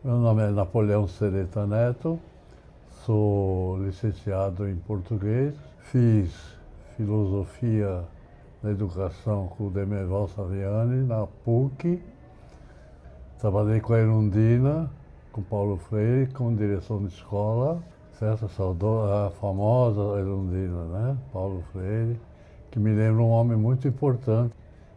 Meu nome é Napoleão Sereta Neto, sou licenciado em português, fiz filosofia da educação com o Demerval Saviani na PUC, trabalhei com a Erundina, com Paulo Freire, com direção de escola, certo? A famosa Erundina, né? Paulo Freire, que me lembra um homem muito importante,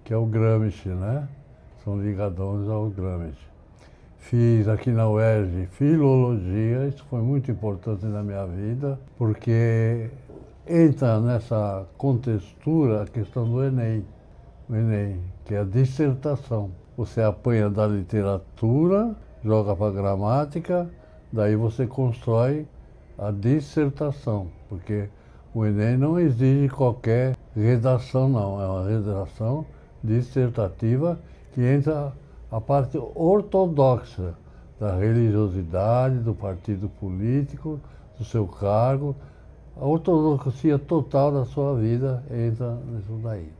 que é o Gramsci, né? São ligadões ao Gramsci. Fiz aqui na UERJ filologia, isso foi muito importante na minha vida, porque entra nessa contextura a questão do Enem, o Enem, que é a dissertação. Você apanha da literatura, joga para a gramática, daí você constrói a dissertação, porque o Enem não exige qualquer redação, não, é uma redação dissertativa que entra a parte ortodoxa da religiosidade, do partido político, do seu cargo, a ortodoxia total da sua vida entra nisso daí,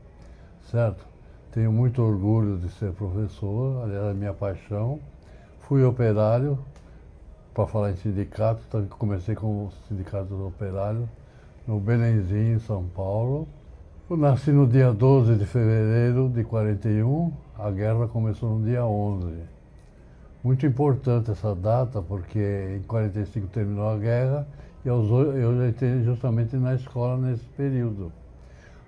certo? Tenho muito orgulho de ser professor, aliás, é a minha paixão. Fui operário, para falar em sindicato, então comecei com o Sindicato dos Operários, no Belenzinho, em São Paulo. Eu nasci no dia 12 de fevereiro de 41, a guerra começou no dia 11. Muito importante essa data, porque em 45 terminou a guerra e eu já entrei justamente na escola nesse período.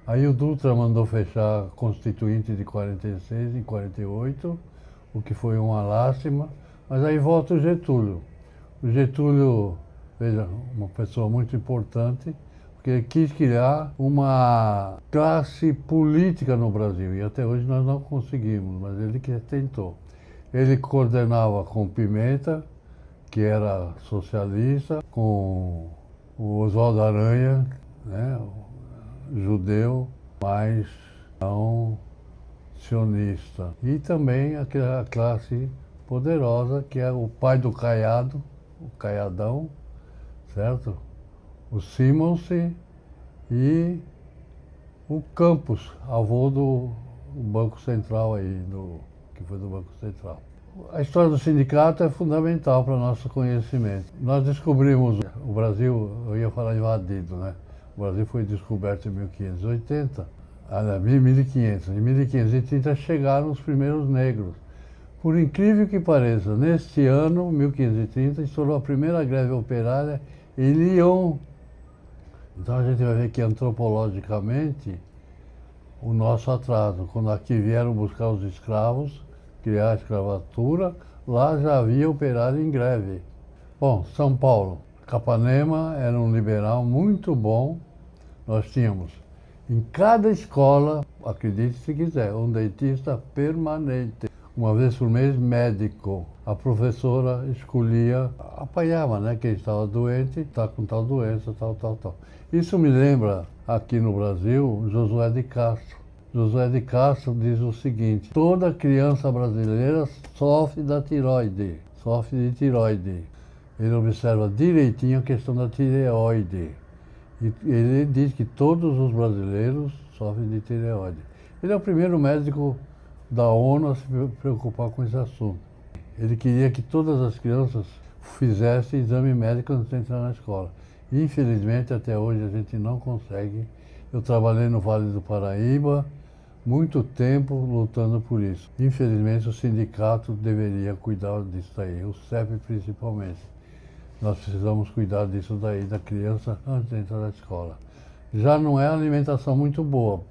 Aí o Dutra mandou fechar a Constituinte de 46 em 48, o que foi uma lástima, mas aí volta o Getúlio. O Getúlio, veja, uma pessoa muito importante, porque ele quis criar uma classe política no Brasil, e até hoje nós não conseguimos, mas ele que tentou. Ele coordenava com Pimenta, que era socialista, com o Oswaldo Aranha, né, judeu, mas não sionista. E também aquela classe poderosa, que é o pai do Caiado, o Caiadão, certo? O Simonsen e o Campos, avô do Banco Central aí, que foi do Banco Central. A história do sindicato é fundamental para o nosso conhecimento. Nós descobrimos o Brasil, eu ia falar invadido, né? O Brasil foi descoberto em 1580, 1500. Em 1530 chegaram os primeiros negros. Por incrível que pareça, neste ano, 1530, estourou a primeira greve operária em Lyon. Então a gente vai ver que antropologicamente o nosso atraso, quando aqui vieram buscar os escravos, criar a escravatura, lá já havia operário em greve. Bom, São Paulo, Capanema era um liberal muito bom. Nós tínhamos em cada escola, acredite se quiser, um dentista permanente. Uma vez por mês, médico. A professora escolhia, apanhava, né? Quem estava doente, está com tal doença, tal. Isso me lembra, aqui no Brasil, Josué de Castro. Josué de Castro diz o seguinte: toda criança brasileira sofre da tireoide, sofre de tireoide. Ele observa direitinho a questão da tireoide. E ele diz que todos os brasileiros sofrem de tireoide. Ele é o primeiro médico da ONU a se preocupar com esse assunto. Ele queria que todas as crianças fizessem exame médico antes de entrar na escola. Infelizmente, até hoje a gente não consegue. Eu trabalhei no Vale do Paraíba, muito tempo lutando por isso. Infelizmente, o sindicato deveria cuidar disso daí, o CEP principalmente. Nós precisamos cuidar disso daí, da criança antes de entrar na escola. Já não é alimentação muito boa.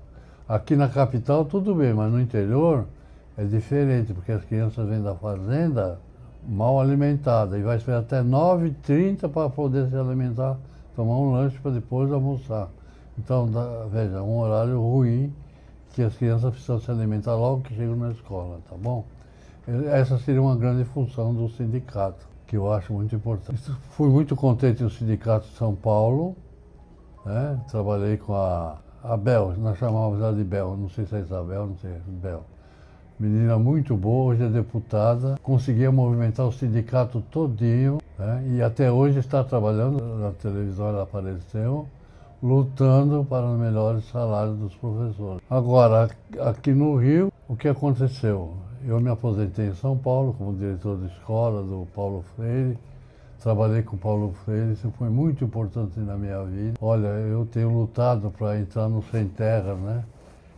Aqui na capital tudo bem, mas no interior é diferente, porque as crianças vêm da fazenda mal alimentadas e vai esperar até 9h30 para poder se alimentar, tomar um lanche para depois almoçar. Então, veja, um horário ruim que as crianças precisam se alimentar logo que chegam na escola, tá bom? Essa seria uma grande função do sindicato, que eu acho muito importante. Fui muito contente no Sindicato de São Paulo, né? Trabalhei com a Bel, nós chamávamos ela de Bel, não sei se é Isabel, não sei, Bel. Menina muito boa, hoje é deputada, conseguia movimentar o sindicato todinho, né? E até hoje está trabalhando, na televisão ela apareceu, lutando para os melhores salários dos professores. Agora, aqui no Rio, o que aconteceu? eu me aposentei em São Paulo como diretor de escola do Paulo Freire. Trabalhei com o Paulo Freire, isso foi muito importante na minha vida. Olha, eu tenho lutado para entrar no Sem Terra, né?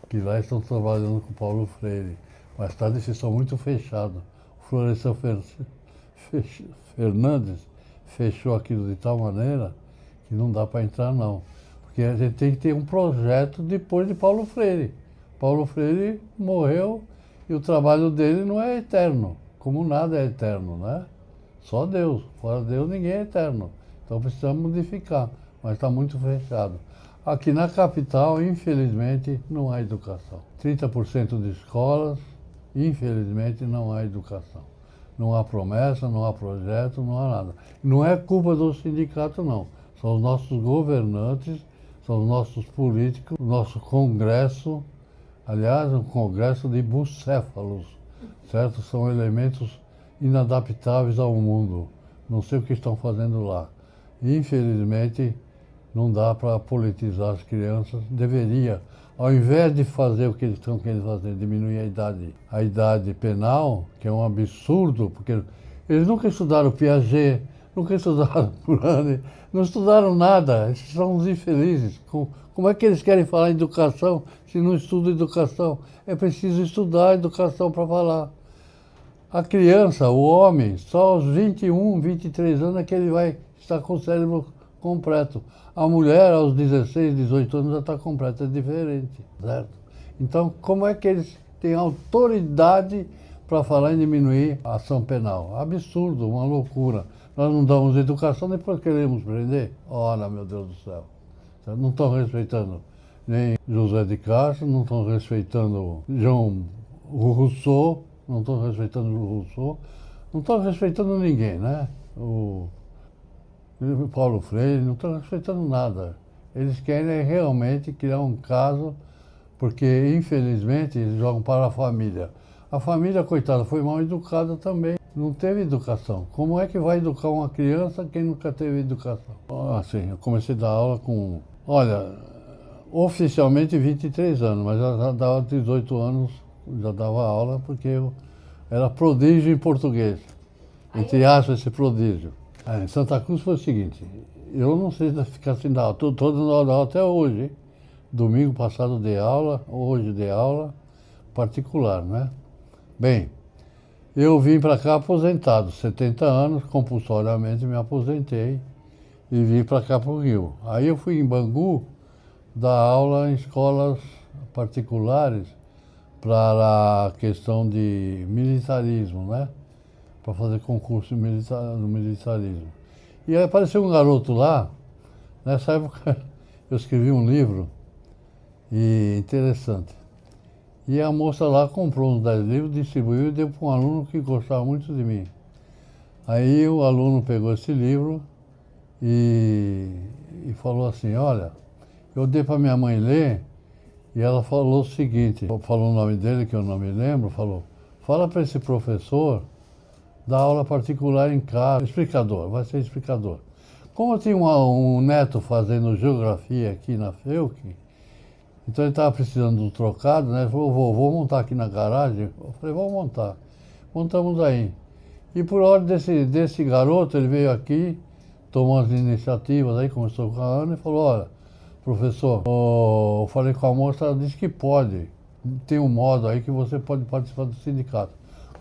Que lá estão trabalhando com o Paulo Freire. Mais tarde eles estão muito fechados. O Florestan Fernandes fechou aquilo de tal maneira que não dá para entrar não. Porque a gente tem que ter um projeto depois de Paulo Freire. Paulo Freire morreu e o trabalho dele não é eterno, como nada é eterno, né? Só Deus. Fora Deus ninguém é eterno. Então precisamos modificar, mas está muito fechado. Aqui na capital, infelizmente, não há educação. 30% de escolas, infelizmente, não há educação. Não há promessa, não há projeto, não há nada. Não é culpa do sindicato, não. São os nossos governantes, são os nossos políticos, o nosso Congresso, aliás, um Congresso de bucéfalos, certo? São elementos inadaptáveis ao mundo. Não sei o que estão fazendo lá. Infelizmente, não dá para politizar as crianças. Deveria, ao invés de fazer o que eles estão querendo fazer, diminuir a idade penal, que é um absurdo, porque eles nunca estudaram Piaget, nunca estudaram Polanyi, não estudaram nada. Eles são uns infelizes. Como é que eles querem falar em educação se não estudam educação? É preciso estudar educação para falar. A criança, o homem, só aos 21, 23 anos é que ele vai estar com o cérebro completo. A mulher, aos 16, 18 anos, já está completa, é diferente, certo? Então, como é que eles têm autoridade para falar em diminuir a ação penal? Absurdo, uma loucura. Nós não damos educação, depois queremos prender? Ora, meu Deus do céu. Não estão respeitando nem José de Castro, não estão respeitando Jean Rousseau, não estão respeitando o Rousseau, não estão respeitando ninguém, né? O Paulo Freire, não estão respeitando nada. Eles querem realmente criar um caso, porque infelizmente eles jogam para a família. A família, coitada, foi mal educada também, não teve educação. Como é que vai educar uma criança quem nunca teve educação? Assim, eu comecei a dar aula com, olha, oficialmente 23 anos, mas já dava 18 anos, já dava aula, porque eu era prodígio em português. Entre aspas, esse prodígio. Em Santa Cruz foi o seguinte, eu não sei se ficar sem dar aula, estou dando aula até hoje, hein? Domingo passado dei aula, hoje dei aula particular, né? Bem, eu vim para cá aposentado, 70 anos, compulsoriamente me aposentei e vim para cá para o Rio. Aí eu fui em Bangu dar aula em escolas particulares para a questão de militarismo, né? Para fazer concurso no militarismo. E aí apareceu um garoto lá, nessa época eu escrevi um livro, e interessante. E a moça lá comprou uns 10 livros, distribuiu e deu para um aluno que gostava muito de mim. Aí o aluno pegou esse livro e falou assim, olha, eu dei para minha mãe ler, e ela falou o seguinte, falou o nome dele, que eu não me lembro, falou, fala para esse professor dar aula particular em casa, explicador, vai ser explicador. Como eu tinha um neto fazendo geografia aqui na FEUC, então ele estava precisando de um trocado, né? Ele falou, vou montar aqui na garagem. Eu falei, vamos montar. Montamos aí. E por ordem desse garoto, ele veio aqui, tomou as iniciativas aí, começou com a Ana e falou, olha, professor, eu falei com a moça, ela disse que pode. Tem um modo aí que você pode participar do sindicato.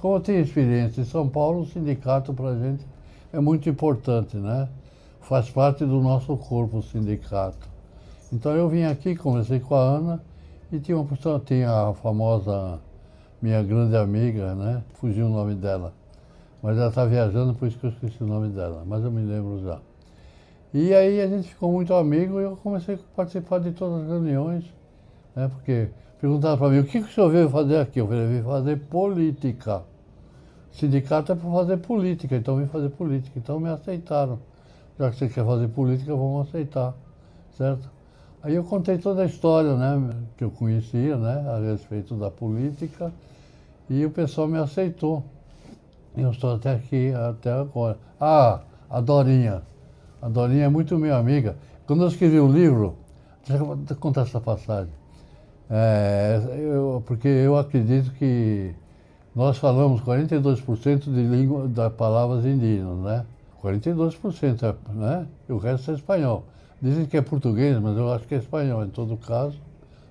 Como eu tenho experiência em São Paulo, o sindicato para a gente é muito importante, né? Faz parte do nosso corpo o sindicato. Então eu vim aqui, conversei com a Ana e tinha uma pessoa, tinha a famosa, minha grande amiga, né? Fugiu o nome dela. Mas ela está viajando, por isso que eu esqueci o nome dela, mas eu me lembro já. E aí a gente ficou muito amigo e eu comecei a participar de todas as reuniões, né? Porque perguntaram para mim, o que o senhor veio fazer aqui? Eu falei, vim fazer política. Sindicato é para fazer política, então eu vim fazer política. Então me aceitaram. Já que você quer fazer política, vamos aceitar, certo? Aí eu contei toda a história, né, que eu conhecia, né, a respeito da política, e o pessoal me aceitou. Eu estou até aqui, até agora. Ah, a Dorinha. A Dorinha é muito minha amiga. Quando eu escrevi um livro, deixa eu contar essa passagem. Porque eu acredito que Nós falamos 42% de língua, das palavras indígenas, né? 42%, né? E o resto é espanhol. Dizem que é português, mas eu acho que é espanhol. Em todo caso,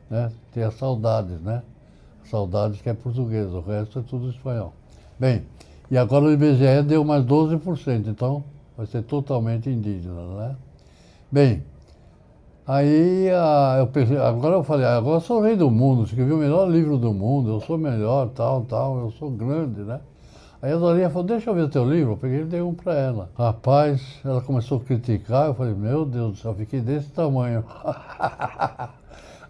né? Tem as saudades, né? Saudades que é português, o resto é tudo espanhol. Bem, e agora o IBGE deu mais 12%, então vai ser totalmente indígena, né? Bem, aí eu pensei, agora eu falei, agora eu sou o rei do mundo, escrevi o melhor livro do mundo, eu sou melhor, tal, eu sou grande, né? Aí a Dorinha falou, deixa eu ver o teu livro, eu peguei e dei um pra ela. Rapaz, ela começou a criticar, eu falei, meu Deus do céu, eu fiquei desse tamanho.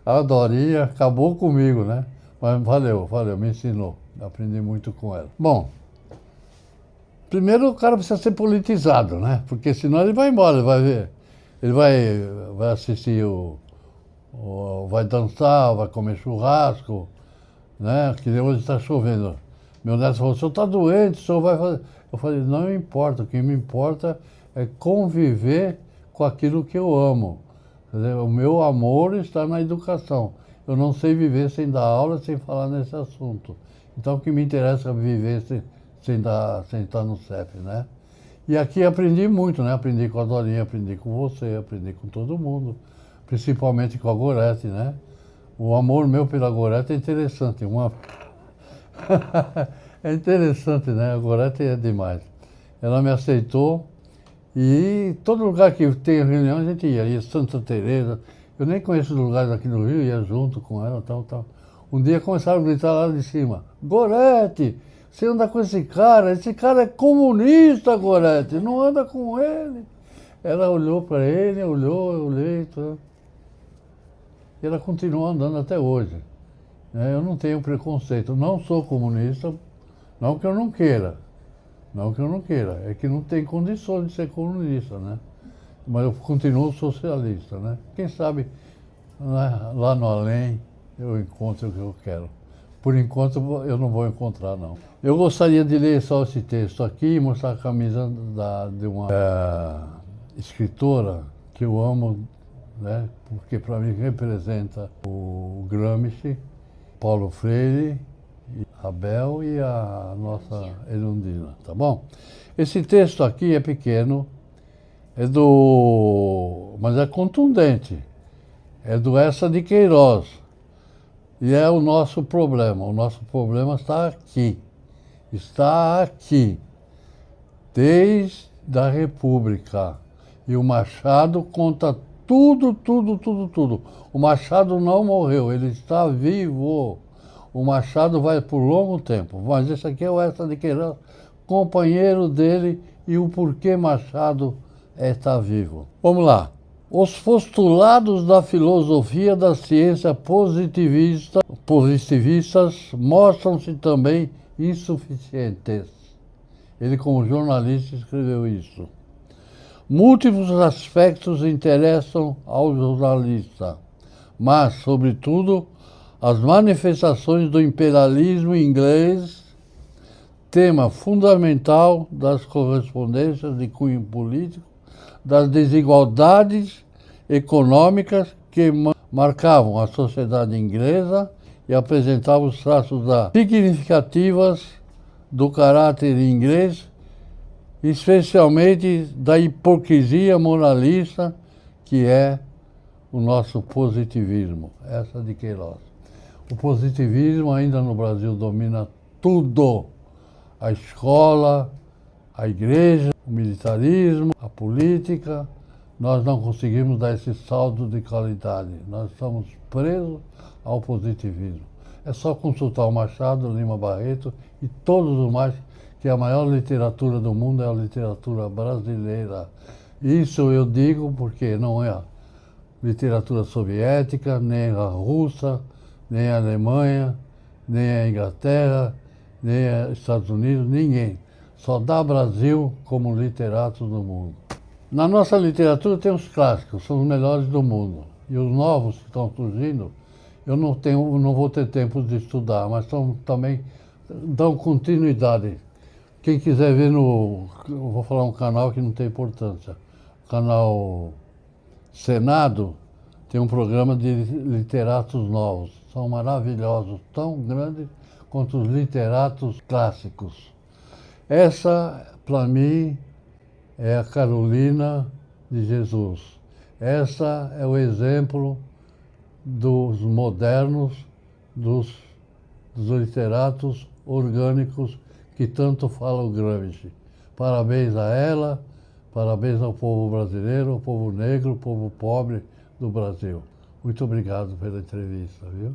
A Dorinha acabou comigo, né? Mas valeu, me ensinou, aprendi muito com ela. Bom, primeiro o cara precisa ser politizado, né? Porque senão ele vai embora, ele vai ver. Ele vai assistir vai dançar, vai comer churrasco, né? Que hoje está chovendo. Meu neto falou, o senhor está doente, o senhor vai fazer. Eu falei, não importa, o que me importa é conviver com aquilo que eu amo. Quer dizer, o meu amor está na educação. Eu não sei viver sem dar aula, sem falar nesse assunto. Então o que me interessa é viver sem estar no CEP, né? E aqui aprendi muito, né? Aprendi com a Dorinha, aprendi com você, aprendi com todo mundo. Principalmente com a Gorete, né? O amor meu pela Gorete é interessante. É interessante, né? A Gorete é demais. Ela me aceitou e todo lugar que tem reunião a gente ia Santa Teresa. Eu nem conheço lugares aqui no Rio, ia junto com ela, tal. Um dia começaram a gritar lá de cima, Gorete, você anda com esse cara é comunista, Gorete, não anda com ele. Ela olhou para ele, eu olhei, e ela continua andando até hoje. Eu não tenho preconceito, não sou comunista, não que eu não queira, é que não tem condições de ser comunista, né? Mas eu continuo socialista, né? Quem sabe lá no além eu encontro o que eu quero. Por enquanto eu não vou encontrar, não. Eu gostaria de ler só esse texto aqui e mostrar a camisa de uma escritora que eu amo, né? Porque para mim representa o Gramsci, Paulo Freire, Abel e a nossa Erundina, tá bom? Esse texto aqui é pequeno, mas é contundente, é do Eça de Queiroz, e é o nosso problema está aqui, desde a República, e o Machado conta tudo. O Machado não morreu, ele está vivo. O Machado vai por longo tempo, mas esse aqui é o Eça de Queiroz, companheiro dele e o porquê Machado está vivo. Vamos lá. Os postulados da filosofia da ciência positivistas mostram-se também insuficientes. Ele, como jornalista, escreveu isso. Múltiplos aspectos interessam ao jornalista, mas, sobretudo, as manifestações do imperialismo inglês, tema fundamental das correspondências de cunho político, das desigualdades econômicas que marcavam a sociedade inglesa e apresentavam os traços significativas do caráter inglês, especialmente da hipocrisia moralista que é o nosso positivismo, Eça de Queiroz. O positivismo ainda no Brasil domina tudo. A escola, a igreja, o militarismo, a política. Nós não conseguimos dar esse salto de qualidade. Nós estamos presos ao positivismo. É só consultar o Machado, Lima Barreto e todos os mais, que a maior literatura do mundo é a literatura brasileira. Isso eu digo porque não é a literatura soviética, nem a russa, nem a Alemanha, nem a Inglaterra, nem a Estados Unidos, ninguém. Só dá Brasil como literatos do mundo. Na nossa literatura tem os clássicos, são os melhores do mundo. E os novos que estão surgindo, eu não vou ter tempo de estudar, mas também dão continuidade. Quem quiser ver eu vou falar um canal que não tem importância, o canal Senado, tem um programa de literatos novos. São maravilhosos, tão grandes contra os literatos clássicos. Essa, para mim, é a Carolina de Jesus. Essa é o exemplo dos modernos, dos literatos orgânicos que tanto fala o Gramsci. Parabéns a ela, parabéns ao povo brasileiro, ao povo negro, ao povo pobre do Brasil. Muito obrigado pela entrevista, viu?